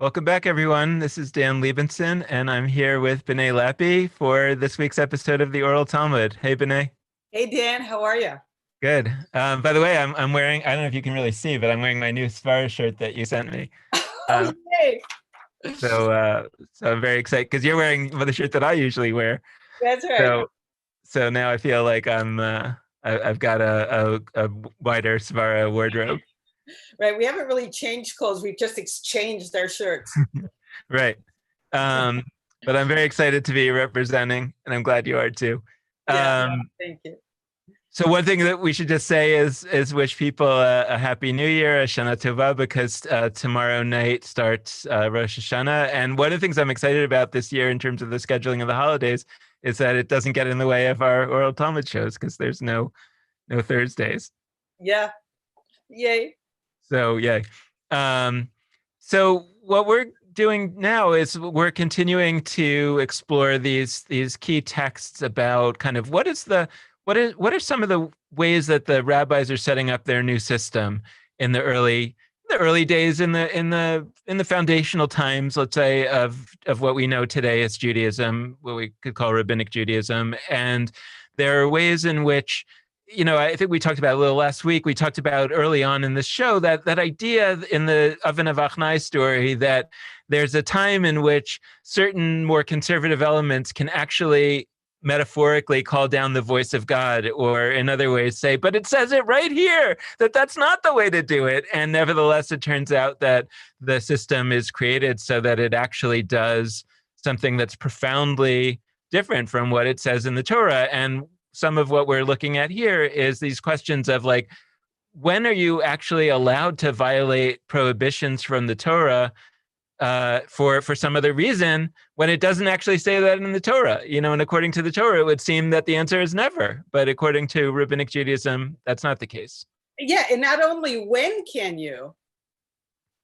Welcome back, everyone. This is Dan Liebenson, and I'm here with B'nai Lappi for this week's episode of the Oral Talmud. Hey, B'nai. Hey Dan, how are you? Good. By the way, I'm wearing, I don't know if you can really see, but I'm wearing my new Svara shirt that you sent me. Oh Uh, yay! so I'm very excited because you're wearing the shirt that I usually wear. That's right. So now I feel like I've got a wider Svara wardrobe. Right. We haven't really changed clothes. We've just exchanged our shirts. Right. Um, but I'm very excited to be representing, and I'm glad you are too. Yeah, Um, thank you. So one thing that we should just say is wish people a happy New Year, a Shana Tova, because tomorrow night starts Rosh Hashanah. And one of the things I'm excited about this year in terms of the scheduling of the holidays is that it doesn't get in the way of our Oral Talmud shows because there's no Thursdays. Yeah. Yay. So yay. Um, so what we're doing now is we're continuing to explore these key texts about kind of what are some of the ways that the rabbis are setting up their new system in the early days in the foundational times, let's say, of what we know today as Judaism, what we could call rabbinic Judaism. And there are ways in which, I think we talked about a little last week. We talked about early on in the show that idea in the Oven of Achnai story that there's a time in which certain more conservative elements can actually metaphorically call down the voice of God, or in other ways say, but it says it right here that that's not the way to do it. And nevertheless, it turns out that the system is created so that it actually does something that's profoundly different from what it says in the Torah. And some of what we're looking at here is these questions of like, when are you actually allowed to violate prohibitions from the Torah for some other reason when it doesn't actually say that in the Torah? And according to the Torah, it would seem that the answer is never. But according to Rabbinic Judaism, that's not the case. Yeah, and not only when can you,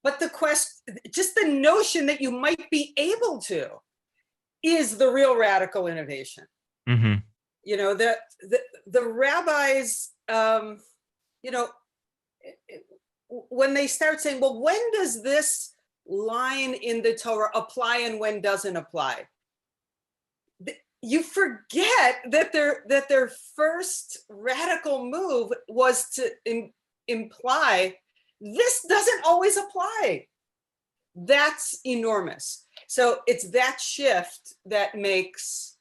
but the question, just the notion that you might be able to, is the real radical innovation. Mm-hmm. The rabbis, when they start saying, well, when does this line in the Torah apply and when doesn't apply? You forget that their first radical move was to imply this doesn't always apply. That's enormous. So it's that shift that makes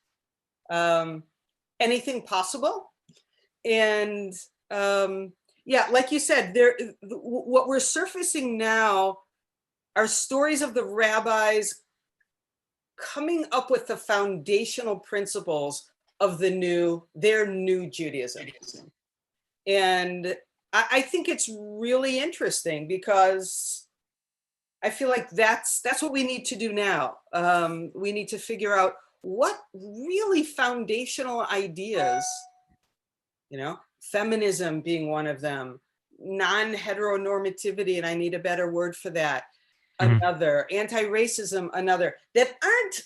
anything possible. And like you said, what we're surfacing now are stories of the rabbis coming up with the foundational principles of their new Judaism. And I think it's really interesting because I feel like that's what we need to do now. We need to figure out what really foundational ideas, feminism being one of them, non-heteronormativity, and I need a better word for that, another, anti-racism, another, that aren't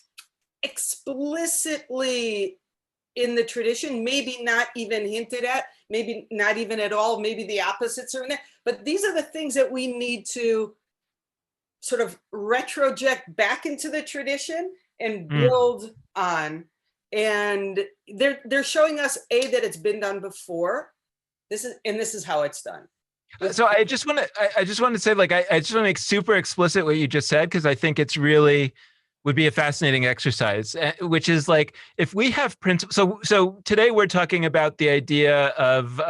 explicitly in the tradition, maybe not even hinted at, maybe not even at all, maybe the opposites are in there, but these are the things that we need to sort of retroject back into the tradition and build on. And they're showing us that it's been done before. This is how it's done. So I just want to say, like, I just want to make super explicit what you just said, because I think it's really would be a fascinating exercise, which is like, if we have principles. So today we're talking about the idea of,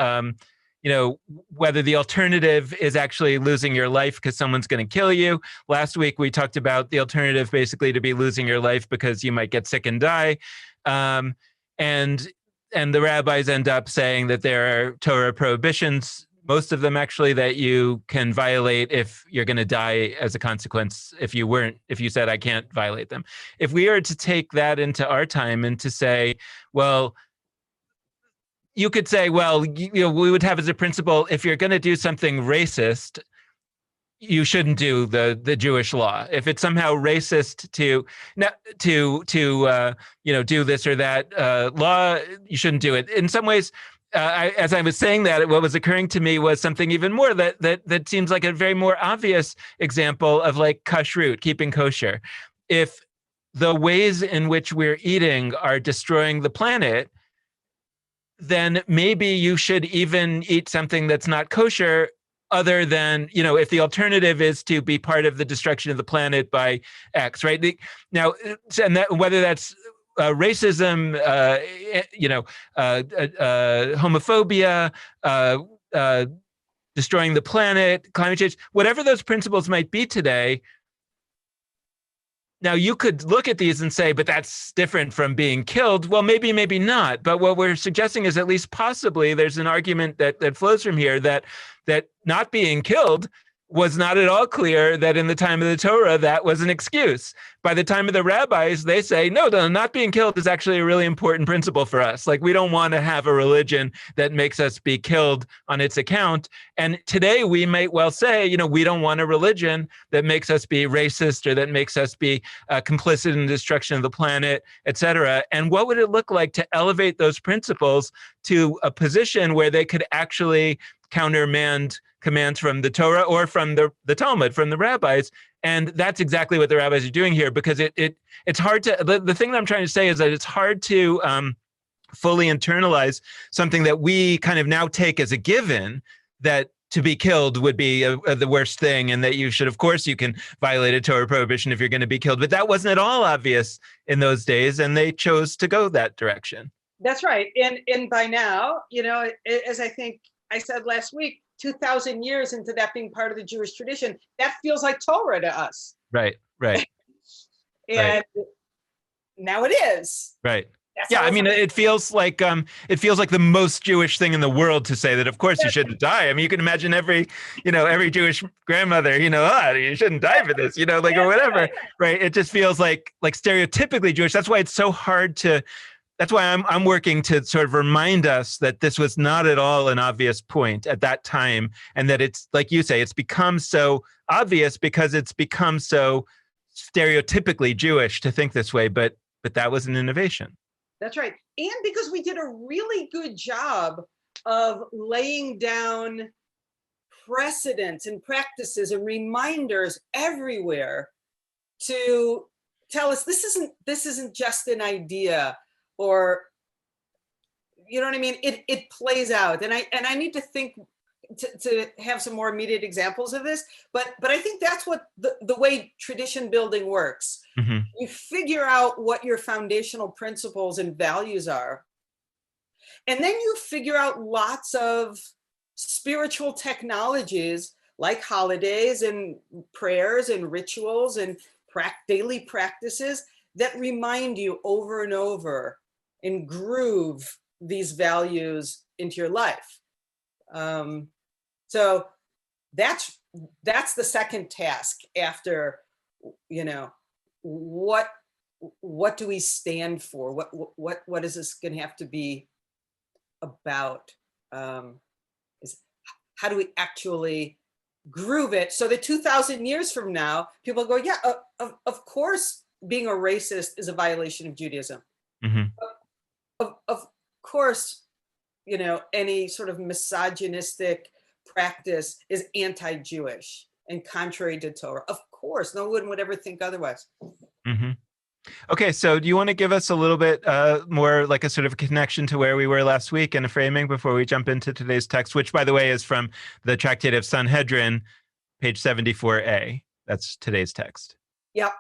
whether the alternative is actually losing your life because someone's going to kill you. Last week, we talked about the alternative basically to be losing your life because you might get sick and die. And the rabbis end up saying that there are Torah prohibitions, most of them actually, that you can violate if you're going to die as a consequence if you said I can't violate them. If we are to take that into our time and to say, well, you could say, well, we would have as a principle, if you're going to do something racist, you shouldn't do the Jewish law. If it's somehow racist to do this or that law, you shouldn't do it. In some ways, as I was saying that, what was occurring to me was something even more that seems like a very more obvious example of like kashrut, keeping kosher. If the ways in which we're eating are destroying the planet, then maybe you should even eat something that's not kosher, other than, if the alternative is to be part of the destruction of the planet by X, right? Now, and that, whether that's racism, homophobia, uh, destroying the planet, climate change, whatever those principles might be today. Now, you could look at these and say, but that's different from being killed. Well, maybe, maybe not. But what we're suggesting is at least possibly there's an argument that flows from here that not being killed was not at all clear that in the time of the Torah, that was an excuse. By the time of the rabbis, they say, no, not being killed is actually a really important principle for us. Like, we don't want to have a religion that makes us be killed on its account. And today we might well say, we don't want a religion that makes us be racist or that makes us be complicit in the destruction of the planet, et cetera. And what would it look like to elevate those principles to a position where they could actually countermand commands from the Torah or from the Talmud, from the rabbis? And that's exactly what the rabbis are doing here, because it's hard to, the thing that I'm trying to say is that it's hard to fully internalize something that we kind of now take as a given, that to be killed would be the worst thing, and that you should, of course, you can violate a Torah prohibition if you're going to be killed. But that wasn't at all obvious in those days, and they chose to go that direction. That's right. And by now, as I think I said last week, 2,000 years into that being part of the Jewish tradition, that feels like Torah to us. Right. And right. Now it is. Right. Yeah, I mean, it feels like the most Jewish thing in the world to say that, of course, you shouldn't die. I mean, you can imagine every Jewish grandmother, you shouldn't die for this, like, or whatever, right? It just feels like stereotypically Jewish. That's why it's so hard to. That's why I'm working to sort of remind us that this was not at all an obvious point at that time, and that it's, like you say, it's become so obvious because it's become so stereotypically Jewish to think this way. But that was an innovation. That's right. And because we did a really good job of laying down precedents and practices and reminders everywhere to tell us this isn't just an idea, or, you know what I mean? It plays out. And I need to think to have some more immediate examples of this, but I think that's what the way tradition building works. Mm-hmm. You figure out what your foundational principles and values are, and then you figure out lots of spiritual technologies like holidays and prayers and rituals and daily practices that remind you over and over and groove these values into your life. So that's the second task after, what do we stand for? What is this going to have to be about? Is how do we actually groove it so that 2,000 years from now, people go, yeah, of course, being a racist is a violation of Judaism. Mm-hmm. Of course, any sort of misogynistic practice is anti-Jewish and contrary to Torah. Of course, no one would ever think otherwise. Mm-hmm. Okay, so do you want to give us a little bit more, like a sort of connection to where we were last week and a framing before we jump into today's text, which, by the way, is from the Tractate of Sanhedrin, page 74a. That's today's text. Yep.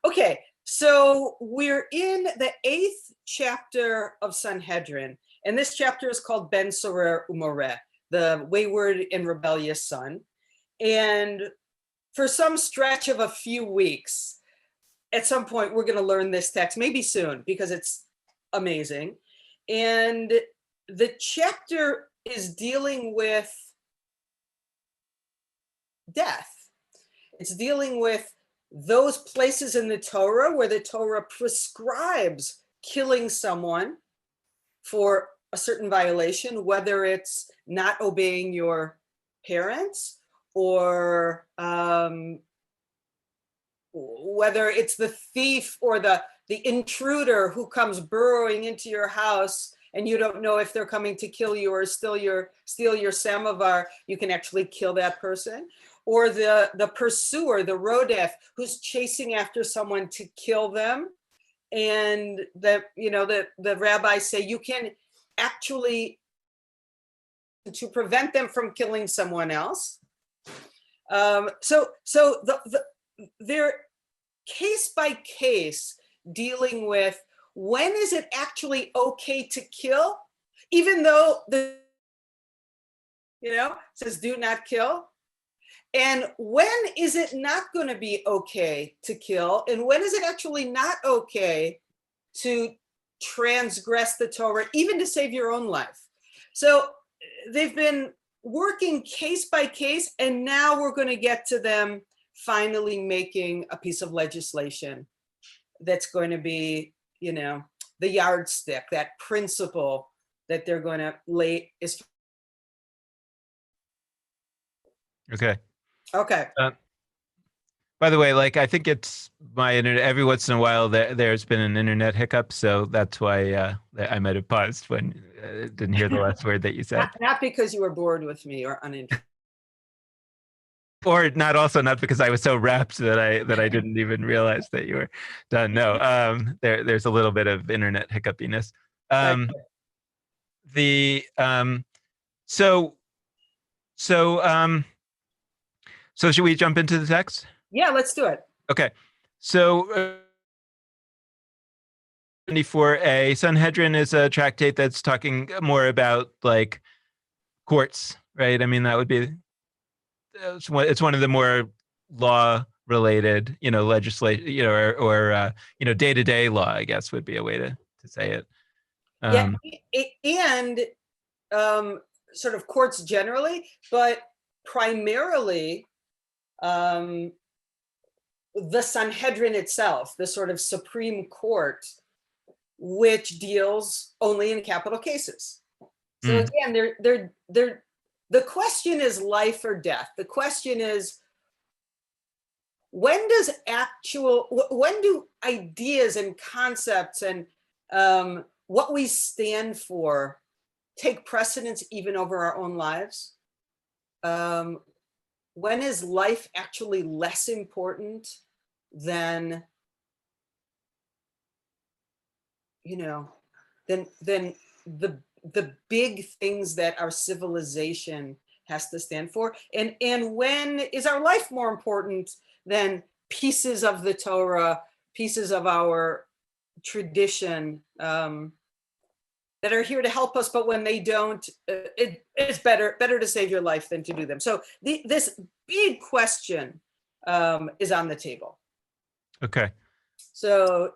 Okay, so we're in the 8th chapter of Sanhedrin, and this chapter is called Ben Sorer Umoreh, the wayward and rebellious son. And for some stretch of a few weeks, at some point, we're going to learn this text, maybe soon, because it's amazing. And the chapter is dealing with death. It's dealing with those places in the Torah where the Torah prescribes killing someone for a certain violation, whether it's not obeying your parents, or whether it's the thief or the intruder who comes burrowing into your house and you don't know if they're coming to kill you or steal your samovar, you can actually kill that person. Or the pursuer, the rodef, who's chasing after someone to kill them. And the rabbis say you can actually, to prevent them from killing someone else. So they're case by case dealing with when is it actually okay to kill, even though says do not kill. And when is it not going to be okay to kill? And when is it actually not okay to transgress the Torah, even to save your own life? So they've been working case by case, and now we're going to get to them finally making a piece of legislation that's going to be, the yardstick, that principle that they're going to lay is. Okay. Okay. By the way, I think it's my internet. Every once in a while, there's been an internet hiccup, so that's why I might have paused when didn't hear the last word that you said. Not because you were bored with me or uninterested. Or not because I was so rapt that I didn't even realize that you were done. No, there's a little bit of internet hiccupiness. So should we jump into the text? Yeah, let's do it. Okay. So 74a, Sanhedrin is a tractate that's talking more about courts, right? I mean, that would be, it's one of the more law related, legislation, or day-to-day law, I guess would be a way to say it. And sort of courts generally, but primarily the Sanhedrin itself, the sort of Supreme Court, which deals only in capital cases. So again, the question is life or death. The question is, when do ideas and concepts and what we stand for take precedence even over our own lives? When is life actually less important than, than the big things that our civilization has to stand for? And when is our life more important than pieces of the Torah, pieces of our tradition that are here to help us, but when they don't, it's better to save your life than to do them. So this big question is on the table. Okay. So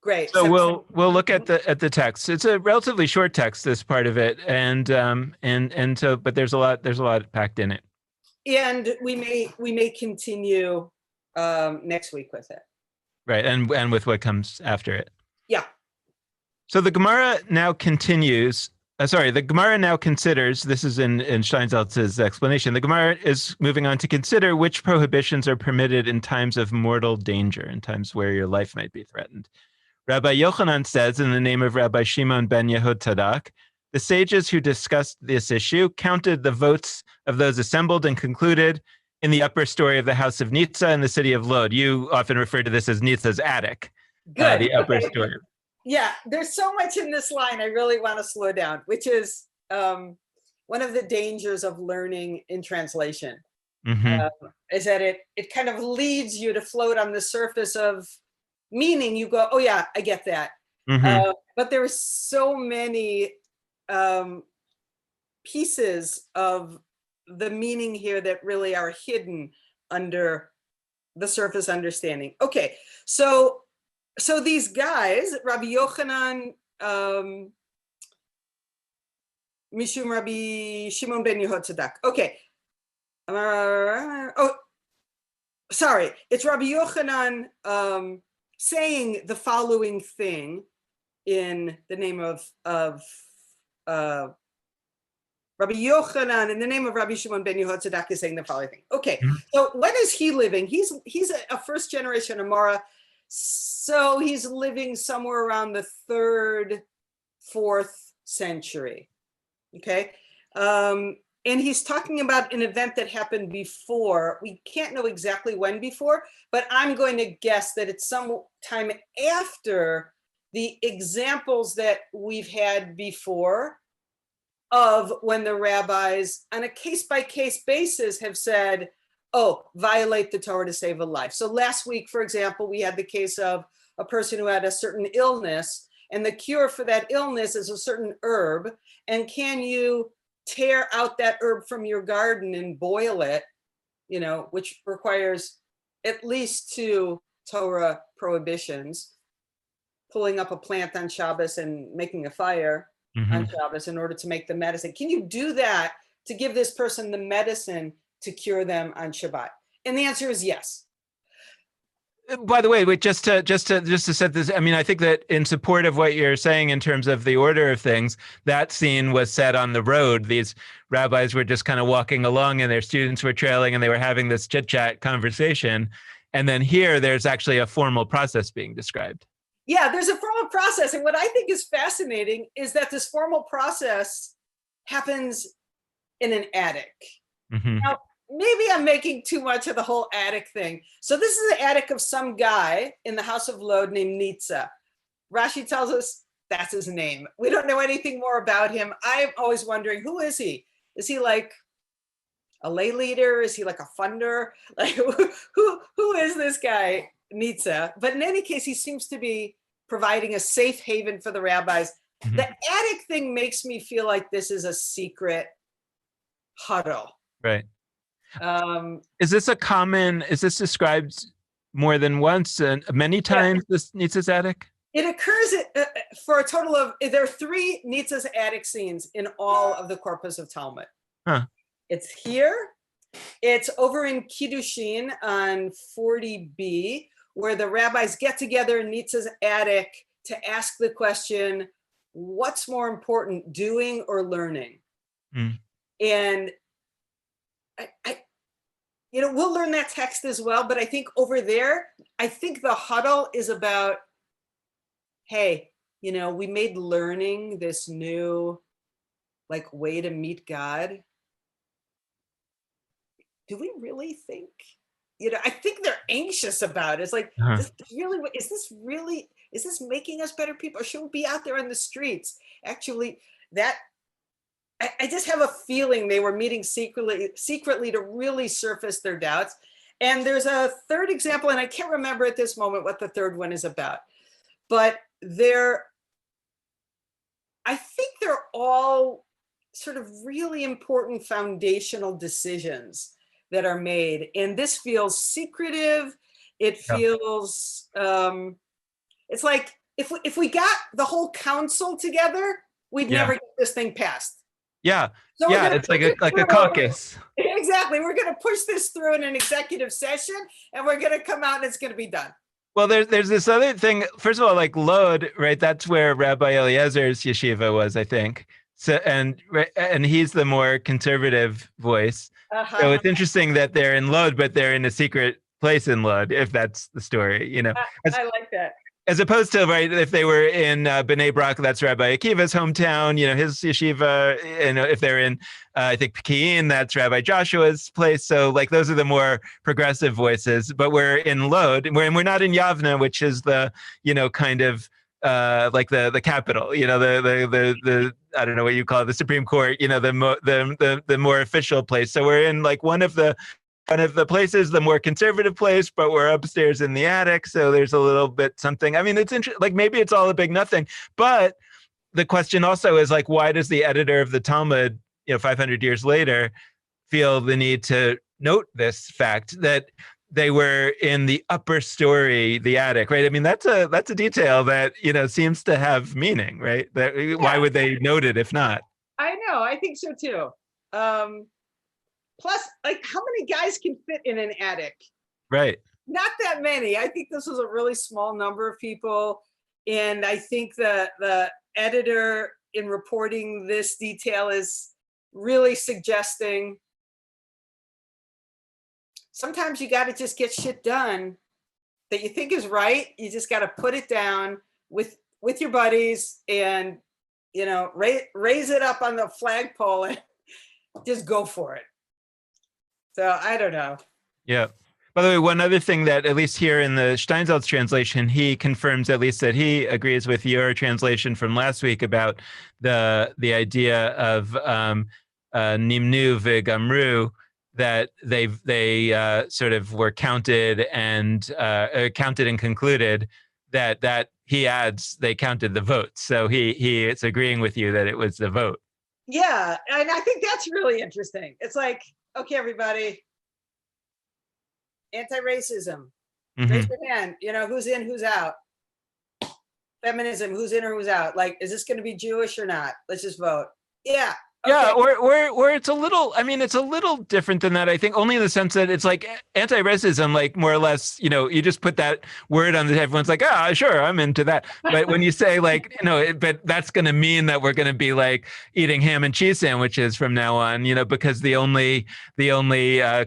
great. So we'll look at the text. It's a relatively short text, this part of it, and so, but there's a lot packed in it. And we may continue next week with it. Right, and with what comes after it. Yeah. So the Gemara now continues. The Gemara now considers, this is in Steinsaltz's explanation, the Gemara is moving on to consider which prohibitions are permitted in times of mortal danger, in times where your life might be threatened. Rabbi Yochanan says, in the name of Rabbi Shimon ben Yehud Tzadok, the sages who discussed this issue counted the votes of those assembled and concluded in the upper story of the house of Nitza in the city of Lod. You often refer to this as Nitza's attic. Good. The upper story. Yeah, there's so much in this line I really want to slow down, which is one of the dangers of learning in translation, is that it kind of leads you to float on the surface of meaning. You go, oh yeah, I get that. But there are so many pieces of the meaning here that really are hidden under the surface understanding. Okay, so these guys, Rabbi Yochanan, Mishum Rabbi Shimon ben Yehud Tzadok. Okay. Sorry. It's Rabbi Yochanan saying the following thing in the name of Rabbi Yochanan, in the name of Rabbi Shimon ben Yehud Tzadok, is saying the following thing. Okay. So when is he living? He's a first generation Amora. So he's living somewhere around the third 4th century. Okay. And he's talking about an event that happened before. We can't know exactly when before, but I'm going to guess that it's some time after the examples that we've had before of when the rabbis on a case-by-case basis have said, oh, violate the Torah to save a life. So last week, for example, we had the case of a person who had a certain illness, and the cure for that illness is a certain herb. And can you tear out that herb from your garden and boil it, you know, which requires at least 2 Torah prohibitions, pulling up a plant on Shabbos and making a fire on Shabbos in order to make the medicine. Can you do that to give this person the medicine to cure them on Shabbat? And the answer is yes. By the way, wait, just to set this, I mean, I think that in support of what you're saying in terms of the order of things, that scene was set on the road. These rabbis were just kind of walking along, and their students were trailing, and they were having this chit-chat conversation. And then here, there's actually a formal process being described. Yeah, there's a formal process. And what I think is fascinating is that this formal process happens in an attic. Now, maybe I'm making too much of the whole attic thing. So this is the attic of some guy in the house of Lod named Nitza. Rashi tells us that's his name. We don't know anything more about him. I'm always wondering, who is he? Is he like a lay leader? Is he like a funder? Like who is this guy, Nitza? But in any case, he seems to be providing a safe haven for the rabbis. The attic thing makes me feel like this is a secret huddle. Right. Is this described more than once and many times, this Nitza's attic? It occurs for a total of, there are 3 Nitza's attic scenes in all of the corpus of Talmud. It's here, it's over in Kiddushin on 40b, where the rabbis get together in Nitza's attic to ask the question, what's more important, doing or learning? And you know, we'll learn that text as well, but I think over there, I think the huddle is about, hey, you know, we made learning this new like way to meet God. Do we really think, you know, I think they're anxious about it. It's like, is this making us better people? Or should we be out there on the streets? Actually, I just have a feeling they were meeting secretly to really surface their doubts. And there's a third example, and I can't remember at this moment what the third one is about, but I think they're all sort of really important foundational decisions that are made. And this feels secretive. It feels, it's like if we got the whole council together, we'd never get this thing passed. Yeah, so it's like a caucus. Exactly. We're going to push this through in an executive session, and we're going to come out and it's going to be done. Well, there's this other thing. First of all, like Lod, right? That's where Rabbi Eliezer's yeshiva was, I think. So and he's the more conservative voice. So it's interesting that they're in Lod, but they're in a secret place in Lod, if that's the story, you know. I like that. As opposed to, right, if they were in Bnei Brak, that's Rabbi Akiva's hometown, you know, his yeshiva. And if they're in, I think, Pekin, that's Rabbi Joshua's place. So, like, those are the more progressive voices. But we're in Lod, and we're not in Yavna, which is the, you know, kind of like the capital, you know, the I don't know what you call it, the Supreme Court, you know, the more official place. So we're in like one of the places, the more conservative place, but we're upstairs in the attic. So there's a little bit something. I mean, it's interesting. Like maybe it's all a big nothing, but the question also is like, why does the editor of the Talmud, you know, 500 years later, feel the need to note this fact that they were in the upper story, the attic, right? I mean, that's a detail that, you know, seems to have meaning, right? Why would they note it if not? I know. I think so too. Plus, like, how many guys can fit in an attic? Right. Not that many. I think this was a really small number of people. And I think the editor in reporting this detail is really suggesting sometimes you got to just get shit done that you think is right. You just got to put it down with your buddies and raise it up on the flagpole and just go for it. So I don't know. Yeah. By the way, one other thing that, at least here in the Steinsaltz translation, he confirms at least that he agrees with your translation from last week about the idea of nimnu v'gamru, that they sort of were counted and concluded, that he adds they counted the votes. So he is agreeing with you that it was the vote. Yeah, and I think that's really interesting. It's like, okay, everybody, anti-racism, raise your hand. Who's in, who's out. Feminism, who's in or who's out. Like, is this going to be Jewish or not? Let's just vote. Yeah. Okay. Yeah, or it's a little, I mean, it's a little different than that, I think, only in the sense that it's like anti-racism, like more or less, you just put that word on the, everyone's like, sure, I'm into that. But when you say like, but that's going to mean that we're going to be like eating ham and cheese sandwiches from now on, because the only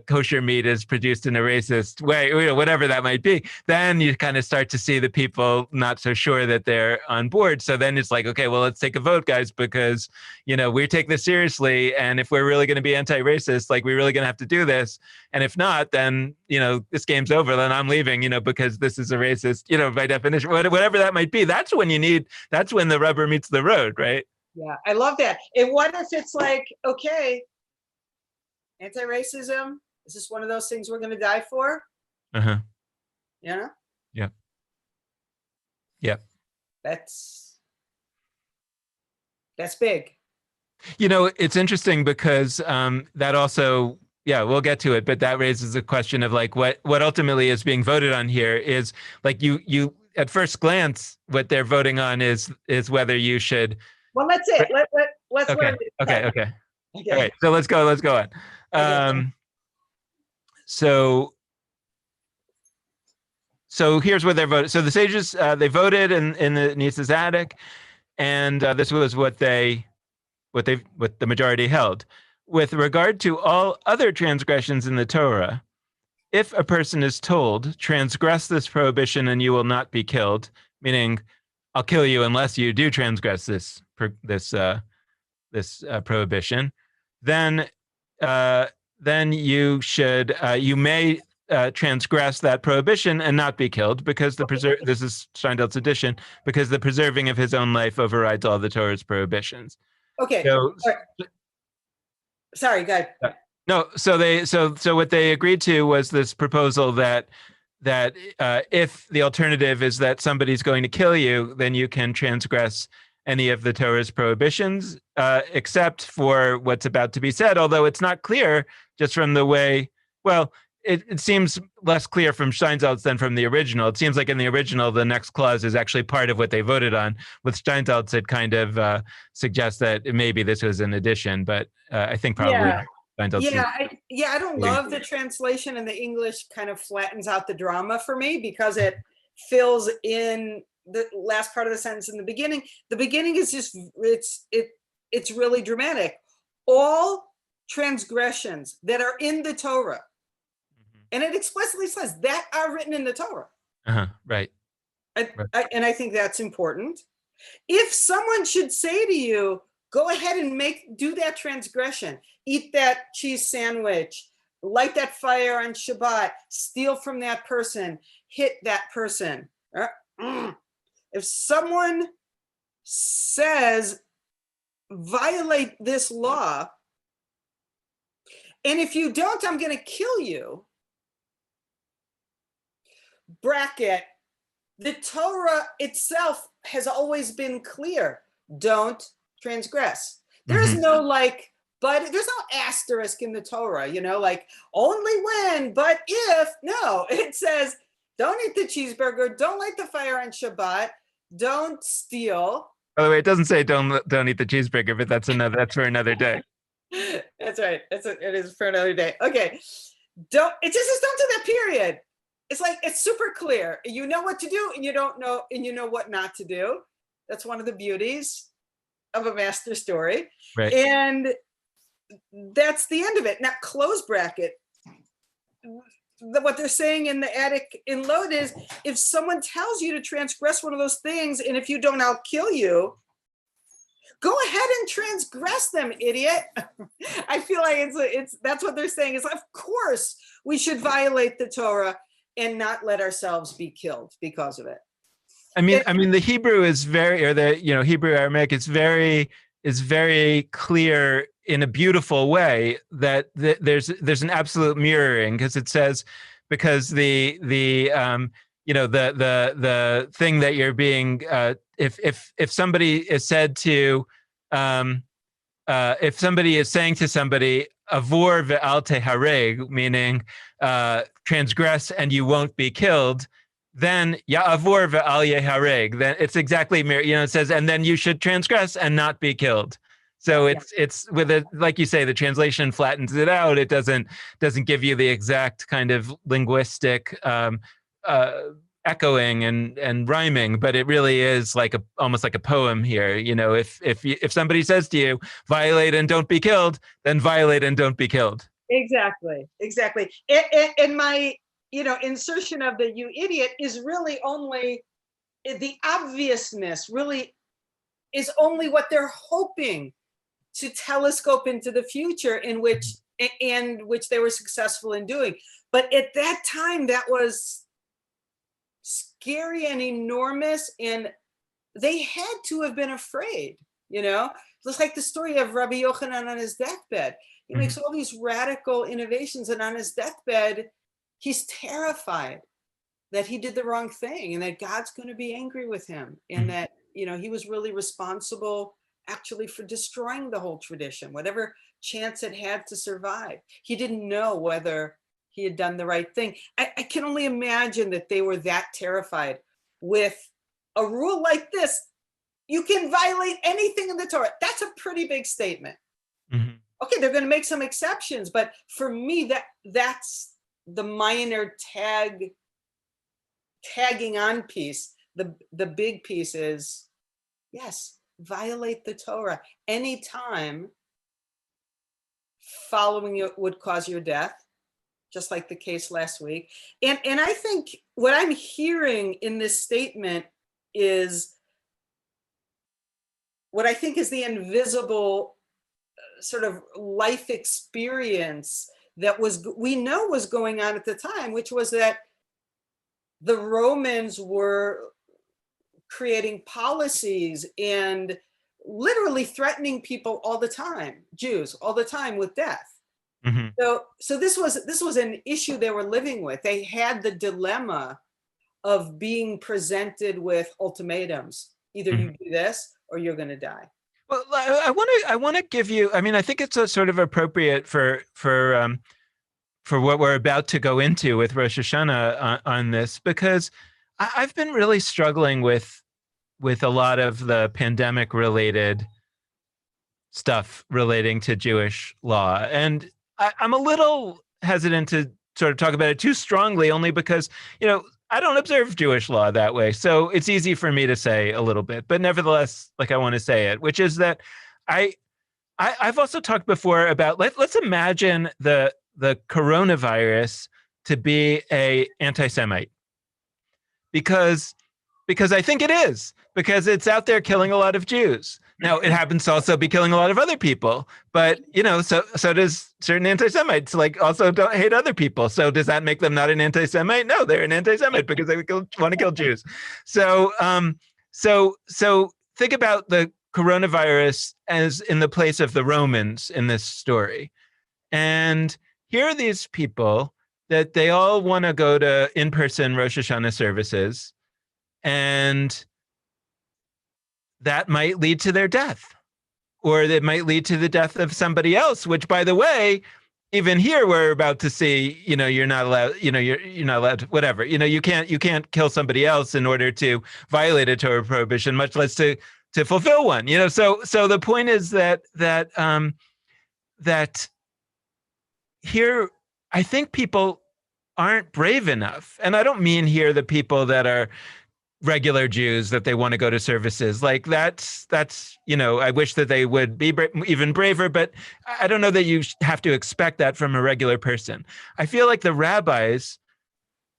kosher meat is produced in a racist way, whatever that might be, then you kind of start to see the people not so sure that they're on board. So then it's like, okay, well, let's take a vote, guys, because, we take this seriously, and if we're really going to be anti-racist, like, we're really going to have to do this, and if not, then this game's over, then I'm leaving, because this is a racist, by definition, whatever that might be. That's when the rubber meets the road, right? Yeah, I love that. And what if it's like, okay, anti-racism, is this one of those things we're going to die for? Yeah. That's big. It's interesting because that also, we'll get to it, but that raises a question of like what ultimately is being voted on here is like you at first glance, what they're voting on is whether you should. Well, that's it. Let's okay. learn it. Okay. All right. So let's go on. Okay. So here's what they're voting. So the sages, they voted in the Nitza's attic, and this was what the majority held. With regard to all other transgressions in the Torah, if a person is told, transgress this prohibition and you will not be killed, meaning I'll kill you unless you do transgress this prohibition, then you may transgress that prohibition and not be killed, because this is Steinsaltz's addition, because the preserving of his own life overrides all the Torah's prohibitions. Okay. So, sorry, go ahead. No, so what they agreed to was this proposal that if the alternative is that somebody's going to kill you, then you can transgress any of the Torah's prohibitions, except for what's about to be said, although it's not clear just from the way, well, it seems less clear from Steinsaltz than from the original. It seems like in the original, the next clause is actually part of what they voted on. With Steinsaltz, it kind of suggests that maybe this was an addition, but I think probably Steinsaltz. I don't love the translation, and the English kind of flattens out the drama for me because it fills in the last part of the sentence in the beginning. The beginning is just, it's really dramatic. All transgressions that are in the Torah, and it explicitly says that are written in the Torah. Right. And I think that's important. If someone should say to you, go ahead and do that transgression, eat that cheese sandwich, light that fire on Shabbat, steal from that person, hit that person. If someone says, violate this law, and if you don't, I'm going to kill you, bracket, the Torah itself has always been clear. Don't transgress. There is no but there's no asterisk in the Torah, like only when, but if. No, it says, don't eat the cheeseburger, don't light the fire on Shabbat, don't steal. By the way, it doesn't say don't eat the cheeseburger, but that's for another day. That's right. It is for another day. Okay. It just says don't do that, period. It's like, it's super clear. You know what to do, and you don't know, and you know what not to do. That's one of the beauties of a master story. Right. And that's the end of it. Now, close bracket. What they're saying in the attic in Lod is, if someone tells you to transgress one of those things, and if you don't, I'll kill you, Go ahead and transgress them, idiot. I feel like it's that's what they're saying is, of course we should violate the Torah and not let ourselves be killed because of it. I mean, the Hebrew is very, or the Hebrew Aramaic is very clear in a beautiful way that there's an absolute mirroring, because it says, because the thing that you're being if somebody is said to if somebody is saying to somebody avor ve'al tehareg, meaning transgress and you won't be killed, then ya'avor ve'al yehareg, then it's exactly, it says, and then you should transgress and not be killed. So it's with it, like you say, the translation flattens it out. It doesn't give you the exact kind of linguistic echoing and rhyming, but it really is like almost like a poem here. If somebody says to you, violate and don't be killed, then violate and don't be killed. Exactly. And my insertion of the "you idiot" is really only the obviousness. Really, is only what they're hoping to telescope into the future, in which they were successful in doing. But at that time, that was scary and enormous, and they had to have been afraid. It's like the story of Rabbi Yochanan on his deathbed. He makes all these radical innovations, and on his deathbed, he's terrified that he did the wrong thing and that God's going to be angry with him, and that he was really responsible actually for destroying the whole tradition, whatever chance it had to survive. He didn't know whether he had done the right thing. I can only imagine that they were that terrified with a rule like this. You can violate anything in the Torah. That's a pretty big statement. Okay, they're going to make some exceptions, but for me, that's the minor tagging on piece. The big piece is, yes, violate the Torah anytime following it would cause your death, just like the case last week. And I think what I'm hearing in this statement is what I think is the invisible sort of life experience that we know was going on at the time, which was that the Romans were creating policies and literally threatening people all the time, Jews all the time, with death. So this was an issue they were living with. They had the dilemma of being presented with ultimatums: either you do this or you're going to die. Well, I want to give you. I mean, I think it's a sort of appropriate for what we're about to go into with Rosh Hashanah on this, because I've been really struggling with a lot of the pandemic related stuff relating to Jewish law, and I'm a little hesitant to sort of talk about it too strongly, only because I don't observe Jewish law that way. So it's easy for me to say a little bit, but nevertheless, like, I want to say it, which is that I've also talked before about, let's imagine the coronavirus to be a anti-Semite, because I think it is, because it's out there killing a lot of Jews. Now, it happens to also be killing a lot of other people, but so does certain anti-Semites, like, also don't hate other people. So does that make them not an anti-Semite? No, they're an anti-Semite because they want to kill Jews. So think about the coronavirus as in the place of the Romans in this story. And here are these people that they all want to go to in-person Rosh Hashanah services, and that might lead to their death, or it might lead to the death of somebody else, which, by the way, even here we're about to see, you're not allowed, you're not allowed to, whatever, you can't kill somebody else in order to violate a Torah prohibition, much less to fulfill one. So the point is that here, I think people aren't brave enough. And I don't mean here the people that are regular Jews that they want to go to services. Like, that's I wish that they would be even braver, but I don't know that you have to expect that from a regular person. I feel like the rabbis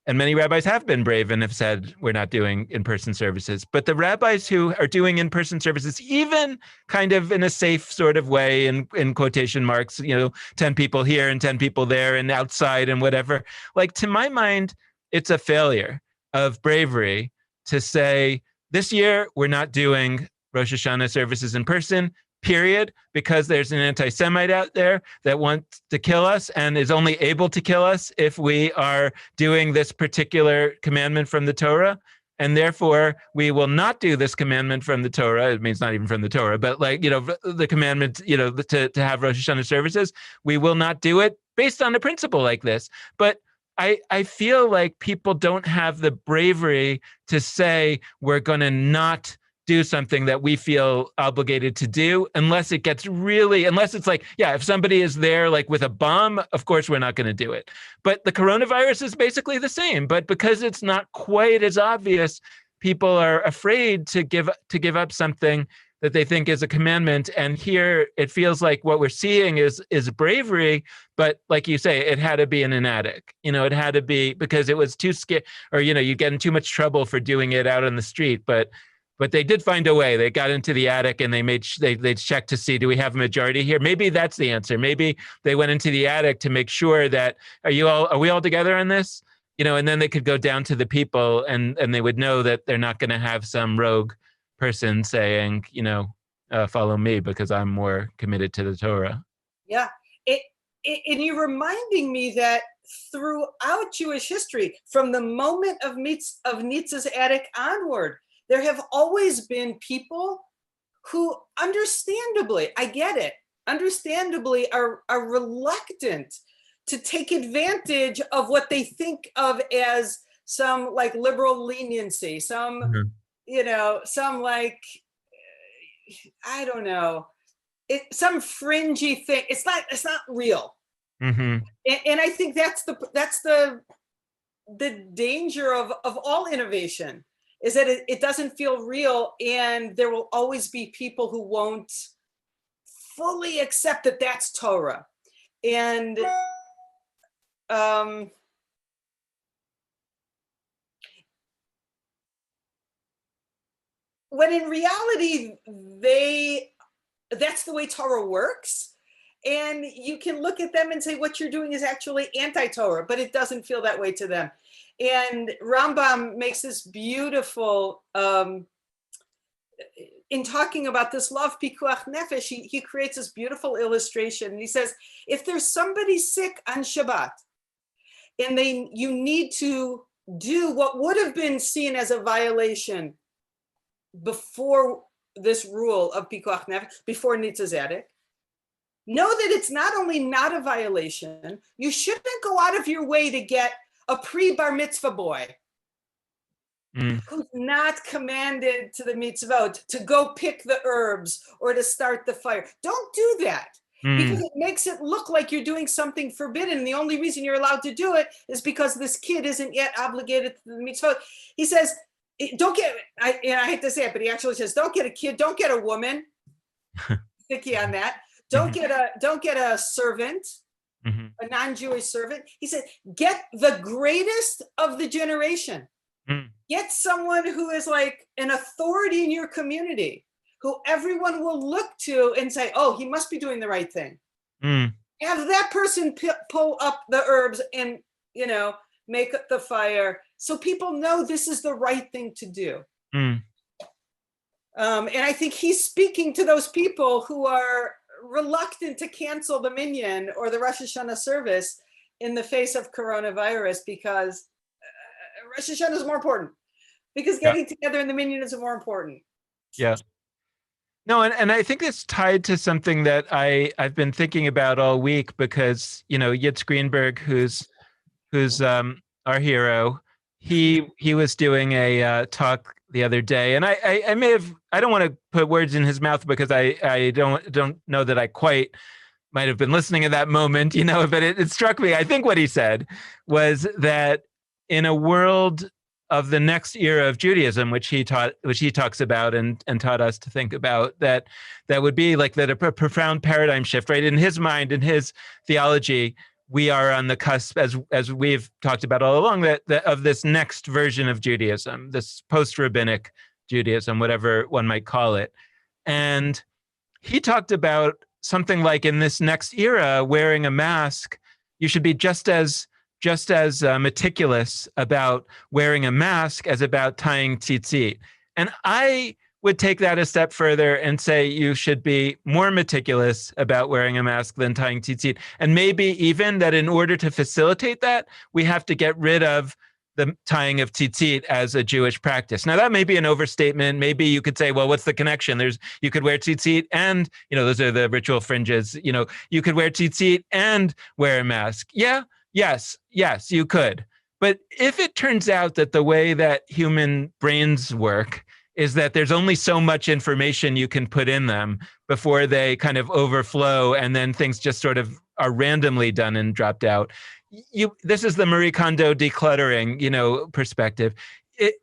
and many rabbis have been brave and have said, we're not doing in-person services. But the rabbis who are doing in-person services, even kind of in a safe sort of way, in quotation marks, 10 people here and 10 people there and outside and whatever, like, to my mind, it's a failure of bravery to say, this year, we're not doing Rosh Hashanah services in person, period, because there's an anti-Semite out there that wants to kill us and is only able to kill us if we are doing this particular commandment from the Torah. And therefore, we will not do this commandment from the Torah. It means not even from the Torah, but the commandment, to have Rosh Hashanah services. We will not do it based on a principle like this. But I feel like people don't have the bravery to say, we're going to not do something that we feel obligated to do unless it's like, yeah, if somebody is there like with a bomb, of course we're not going to do it. But the coronavirus is basically the same, but because it's not quite as obvious, people are afraid to give up something that they think is a commandment. And here it feels like what we're seeing is bravery, but like you say, it had to be in an attic. It had to be because it was too scary, or you get in too much trouble for doing it out on the street. But they did find a way. They got into the attic and they checked to see, do we have a majority here? Maybe that's the answer. Maybe they went into the attic to make sure that, are we all together on this? And then they could go down to the people and they would know that they're not going to have some rogue person saying, follow me because I'm more committed to the Torah. Yeah. And you're reminding me that throughout Jewish history, from the moment of Nitza's attic onward, there have always been people who understandably, I get it, understandably are reluctant to take advantage of what they think of as some like liberal leniency, some, some like, I don't know, some fringy thing. It's not real. Mm-hmm. And I think that's the danger of all innovation, is that it doesn't feel real, and there will always be people who won't fully accept that that's Torah. And when in reality, that's the way Torah works. And you can look at them and say, what you're doing is actually anti-Torah, but it doesn't feel that way to them. And Rambam makes this beautiful, in talking about this law of pikuach nefesh, he creates this beautiful illustration. And he says, if there's somebody sick on Shabbat, and you need to do what would have been seen as a violation before this rule of pikuach nefesh, before Nitza's attic, know that it's not only not a violation, you shouldn't go out of your way to get a pre-bar mitzvah boy who's not commanded to the mitzvot to go pick the herbs or to start the fire. Don't do that, because it makes it look like you're doing something forbidden. The only reason you're allowed to do it is because this kid isn't yet obligated to the mitzvot. He says, don't get, I hate to say it, but he actually says, don't get a kid, don't get a woman. Sticky on that. Don't get a servant. A non-Jewish servant. He said, get the greatest of the generation. Get someone who is like an authority in your community, who everyone will look to and say, oh, he must be doing the right thing. Have that person pull up the herbs and, make the fire, so people know this is the right thing to do. And I think he's speaking to those people who are reluctant to cancel the minyan or the Rosh Hashanah service in the face of coronavirus, because Rosh Hashanah is more important, because getting together in the minyan is more important. Yeah. No, and I think it's tied to something that I've been thinking about all week, because, Yitz Greenberg, who's our hero, he was doing a talk the other day, and I don't want to put words in his mouth, because I don't know that I quite might have been listening at that moment, but it struck me. I think what he said was that in a world of the next era of Judaism, which he talks about and taught us to think about, that would be like that a profound paradigm shift, right? In his mind, in his theology, we are on the cusp, as we've talked about all along, that of this next version of Judaism, this post-rabbinic Judaism, whatever one might call it. And he talked about something like, in this next era, wearing a mask, you should be just as meticulous about wearing a mask as about tying tzitzit. And I would take that a step further and say you should be more meticulous about wearing a mask than tying tzitzit. And maybe even that in order to facilitate that, we have to get rid of the tying of tzitzit as a Jewish practice. Now, that may be an overstatement. Maybe you could say, well, what's the connection? You could wear tzitzit and, those are the ritual fringes. You could wear tzitzit and wear a mask. Yeah, yes, you could. But if it turns out that the way that human brains work is that there's only so much information you can put in them before they kind of overflow, and then things just sort of are randomly done and dropped out. This is the Marie Kondo decluttering, perspective.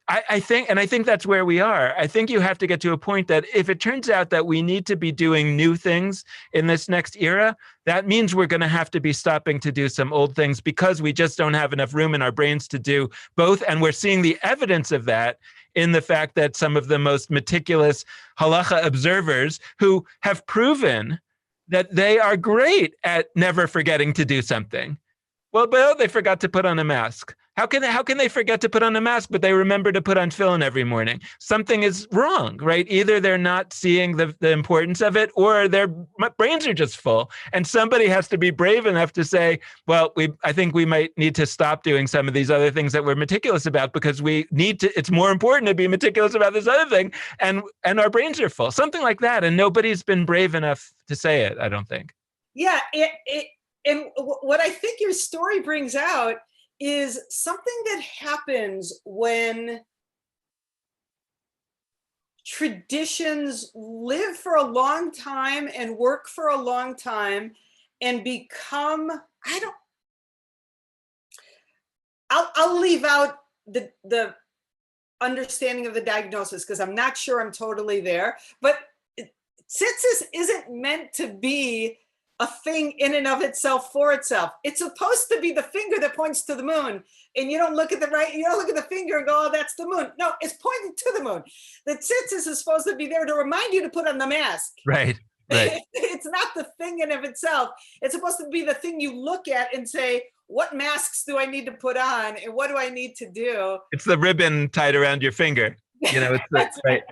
I think that's where we are. I think you have to get to a point that if it turns out that we need to be doing new things in this next era, that means we're going to have to be stopping to do some old things because we just don't have enough room in our brains to do both. And we're seeing the evidence of that in the fact that some of the most meticulous halacha observers who have proven that they are great at never forgetting to do something. Well, but they forgot to put on a mask. How can they forget to put on a mask, but they remember to put on tefillin every morning? Something is wrong, right? Either they're not seeing the importance of it, or their brains are just full. And somebody has to be brave enough to say, well, I think we might need to stop doing some of these other things that we're meticulous about because it's more important to be meticulous about this other thing. And our brains are full, something like that. And nobody's been brave enough to say it, I don't think. Yeah. And what I think your story brings out is something that happens when traditions live for a long time and work for a long time and become, I'll leave out the understanding of the diagnosis because I'm not sure I'm totally there, but tzitzis isn't meant to be a thing in and of itself for itself. It's supposed to be the finger that points to the moon, and you don't look at the finger and go, oh, that's the moon. No, it's pointing to the moon. The tzitzis is supposed to be there to remind you to put on the mask. Right. It's not the thing in of itself. It's supposed to be the thing you look at and say, what masks do I need to put on and what do I need to do? It's the ribbon tied around your finger. It's right.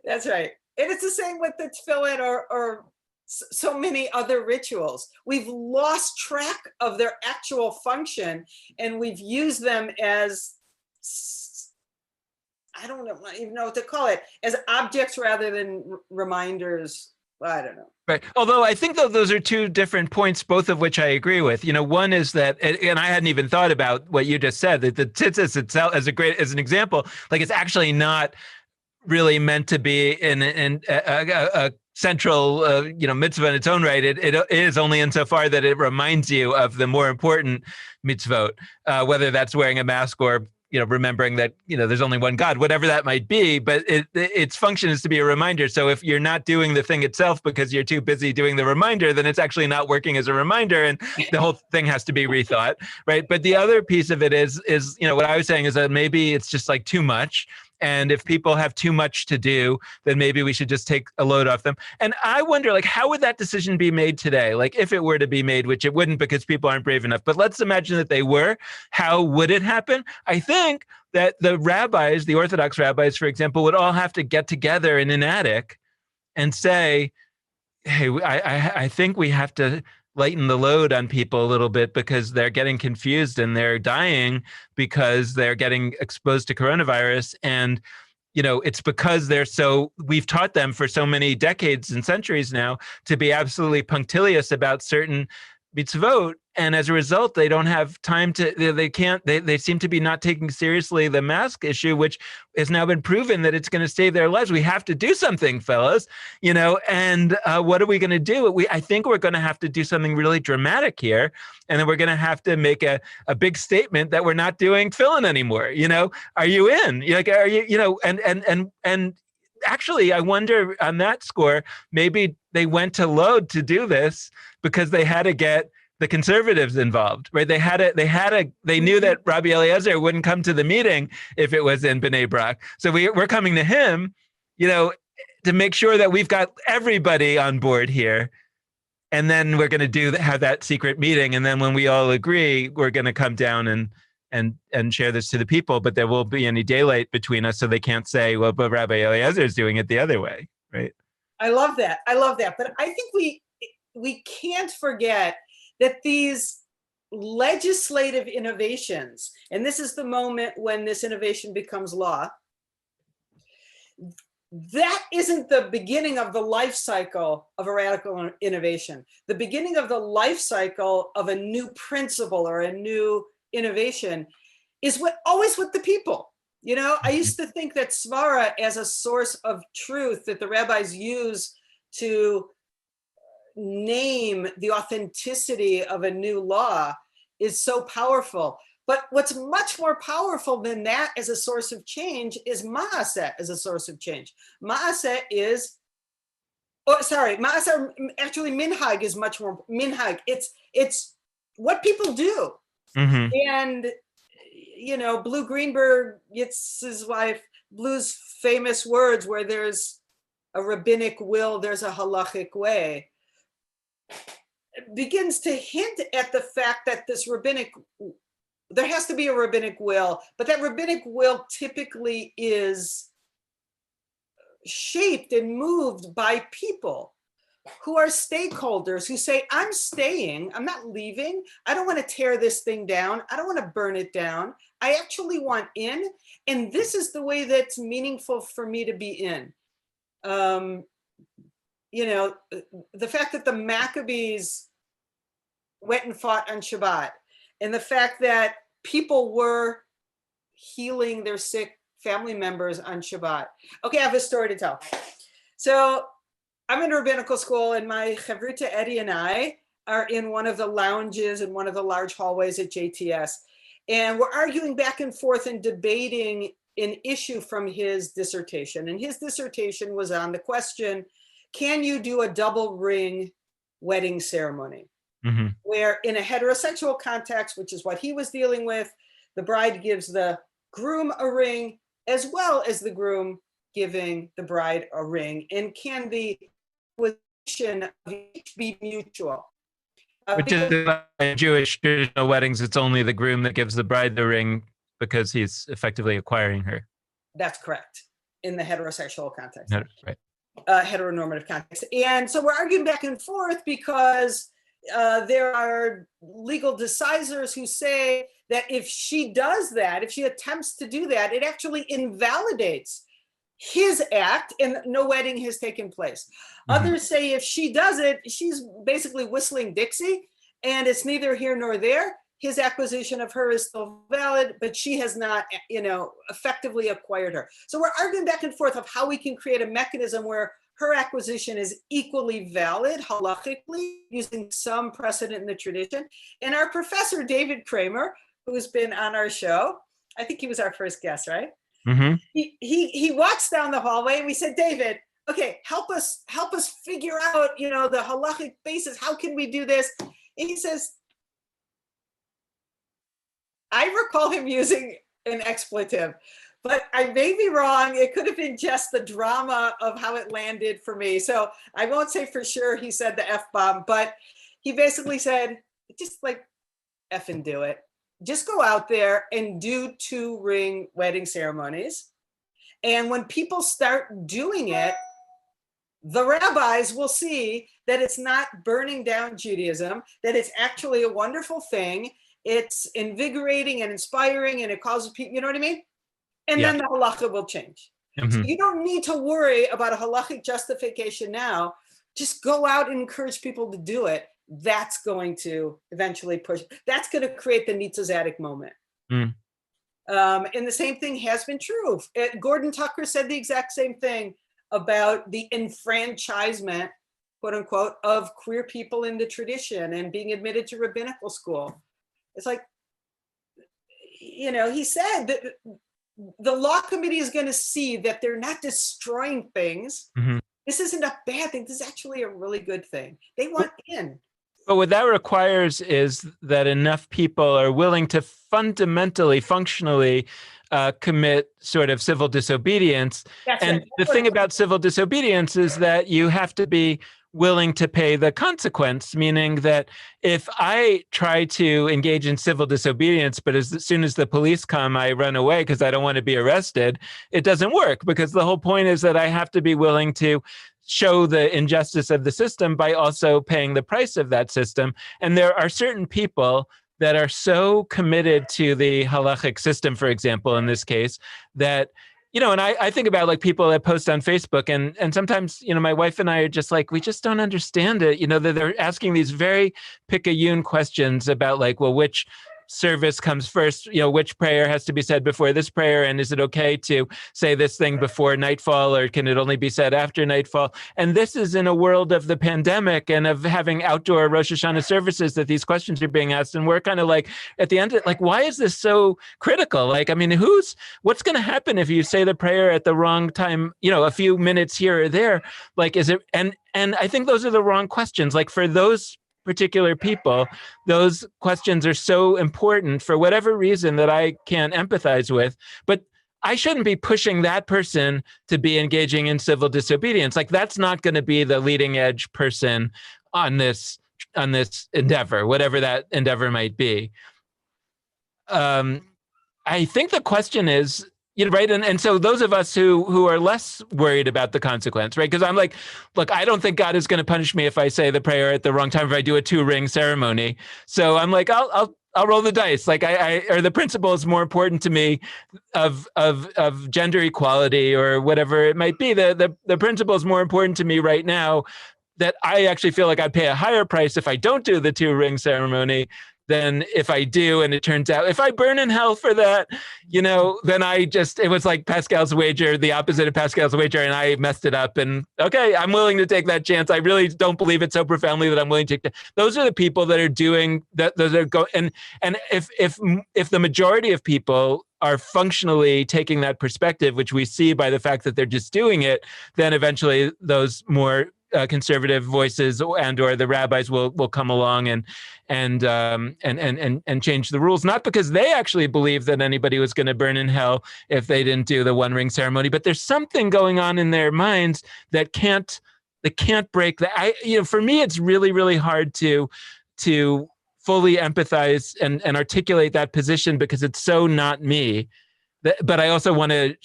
That's right. And it's the same with the tefillin or so many other rituals. We've lost track of their actual function and we've used them as, I don't even know what to call it, as objects rather than reminders. I don't know. Right. Although I think those are two different points, both of which I agree with. One is that, and I hadn't even thought about what you just said, that the tzitzis itself as an example, like it's actually not really meant to be in a central, mitzvah in its own right. It is only insofar that it reminds you of the more important mitzvot, whether that's wearing a mask or remembering that there's only one God, whatever that might be. But its function is to be a reminder. So if you're not doing the thing itself because you're too busy doing the reminder, then it's actually not working as a reminder, and the whole thing has to be rethought, right? But the other piece of it is what I was saying is that maybe it's just like too much. And if people have too much to do, then maybe we should just take a load off them. And I wonder, how would that decision be made today? If it were to be made, which it wouldn't because people aren't brave enough, but let's imagine that they were, how would it happen? I think that the rabbis, the Orthodox rabbis, for example, would all have to get together in an attic and say, hey, I think we have to lighten the load on people a little bit because they're getting confused and they're dying because they're getting exposed to coronavirus. And, it's because we've taught them for so many decades and centuries now to be absolutely punctilious about certain mitzvot. And as a result, they don't have time they seem to be not taking seriously the mask issue, which has now been proven that it's going to save their lives. We have to do something, fellas, and what are we going to do? I think we're going to have to do something really dramatic here. And then we're going to have to make a big statement that we're not doing tefillin anymore. Are you in? Are you, and actually, I wonder on that score, maybe they went to load to do this because they had to get the conservatives involved, right? They knew that Rabbi Eliezer wouldn't come to the meeting if it was in Bnei Brak. So we're coming to him, to make sure that we've got everybody on board here. And then we're going to have that secret meeting. And then when we all agree, we're going to come down and share this to the people, but there won't be any daylight between us. So they can't say, well, but Rabbi Eliezer is doing it the other way, right? I love that. But I think we can't forget that these legislative innovations, and this is the moment when this innovation becomes law, that isn't the beginning of the life cycle of a radical innovation. The beginning of the life cycle of a new principle or a new innovation is always with the people. I used to think that svara as a source of truth that the rabbis use to name the authenticity of a new law is so powerful. But what's much more powerful than that as a source of change is ma'aseh as a source of change. Ma'aseh actually minhag is much more, minhag. It's what people do. Mm-hmm. And, Blue Greenberg, Yitz's wife, Blue's famous words, where there's a rabbinic will, there's a halachic way, begins to hint at the fact that there has to be a rabbinic will, but that rabbinic will typically is shaped and moved by people who are stakeholders who say, I'm staying, I'm not leaving. I don't want to tear this thing down. I don't want to burn it down. I actually want in. And this is the way that's meaningful for me to be in. The fact that the Maccabees went and fought on Shabbat, and the fact that people were healing their sick family members on Shabbat. Okay, I have a story to tell. So I'm in rabbinical school, and my chavruta Eddie and I are in one of the lounges in one of the large hallways at JTS. And we're arguing back and forth and debating an issue from his dissertation. And his dissertation was on the question, can you do a double ring wedding ceremony? Mm-hmm. Where in a heterosexual context, which is what he was dealing with, the bride gives the groom a ring as well as the groom giving the bride a ring. And can the acquisition of each be mutual? Which is in Jewish traditional weddings, it's only the groom that gives the bride the ring because he's effectively acquiring her. That's correct in the heterosexual context. Right. Heteronormative context. And so we're arguing back and forth because there are legal decisors who say that if she does that, if she attempts to do that, it actually invalidates his act and no wedding has taken place. Mm-hmm. Others say if she does it, she's basically whistling Dixie and it's neither here nor there. His acquisition of her is still valid, but she has not, effectively acquired her. So we're arguing back and forth of how we can create a mechanism where her acquisition is equally valid halachically using some precedent in the tradition. And our professor, David Kramer, who's been on our show, I think he was our first guest, right? Mm-hmm. He walks down the hallway and we said, David, okay, help us figure out, the halachic basis. How can we do this? And he says, I recall him using an expletive, but I may be wrong. It could have been just the drama of how it landed for me. So I won't say for sure he said the F-bomb, but he basically said, just effing do it. Just go out there and do 2-ring wedding ceremonies. And when people start doing it, the rabbis will see that it's not burning down Judaism, that it's actually a wonderful thing. It's invigorating and inspiring, and it causes people, you know what I mean? And then the halacha will change. Mm-hmm. So you don't need to worry about a halachic justification now. Just go out and encourage people to do it. That's going to eventually push. That's going to create the Nitza moment. Mm. And the same thing has been true. Gordon Tucker said the exact same thing about the enfranchisement, quote unquote, of queer people in the tradition and being admitted to rabbinical school. It's he said that the law committee is going to see that they're not destroying things. Mm-hmm. This isn't a bad thing. This is actually a really good thing. They want in. But what that requires is that enough people are willing to fundamentally, functionally commit sort of civil disobedience. That's right. And the thing about civil disobedience is that you have to be willing to pay the consequence, meaning that if I try to engage in civil disobedience, but as soon as the police come, I run away because I don't want to be arrested, it doesn't work, because the whole point is that I have to be willing to show the injustice of the system by also paying the price of that system. And there are certain people that are so committed to the halachic system, for example, in this case, that, and I think about like people that post on Facebook, and sometimes, my wife and I are just like, we just don't understand it. That they're asking these very picayune questions about like, well, which service comes first, which prayer has to be said before this prayer, and is it okay to say this thing before nightfall, or can it only be said after nightfall? And this is in a world of the pandemic and of having outdoor Rosh Hashanah services that these questions are being asked, and we're kind of like at the end, like, why is this so critical? Like, I mean, what's going to happen if you say the prayer at the wrong time, a few minutes here or there? Like, is it, and I think those are the wrong questions. Like, for those particular people, those questions are so important for whatever reason that I can't empathize with. But I shouldn't be pushing that person to be engaging in civil disobedience. Like, that's not going to be the leading edge person on this endeavor, whatever that endeavor might be. I think the question is, right? And so those of us who are less worried about the consequence, right? Because I'm like, look, I don't think God is going to punish me if I say the prayer at the wrong time, if I do a 2-ring ceremony. So I'm like, I'll roll the dice. Like, or the principle is more important to me of gender equality or whatever it might be. The principle is more important to me right now, that I actually feel like I'd pay a higher price if I don't do the 2-ring ceremony than if I do. And it turns out if I burn in hell for that, then it was like Pascal's wager, the opposite of Pascal's wager, and I messed it up. And okay, I'm willing to take that chance. I really don't believe it so profoundly that I'm willing to take that. Those are the people that are doing that. Those are and if the majority of people are functionally taking that perspective, which we see by the fact that they're just doing it, then eventually those more conservative voices and/or the rabbis will come along and change the rules, not because they actually believe that anybody was going to burn in hell if they didn't do the 1-ring ceremony, but there's something going on in their minds that can't break that. For me, it's really, really hard to fully empathize and articulate that position, because it's so not me. But I also want to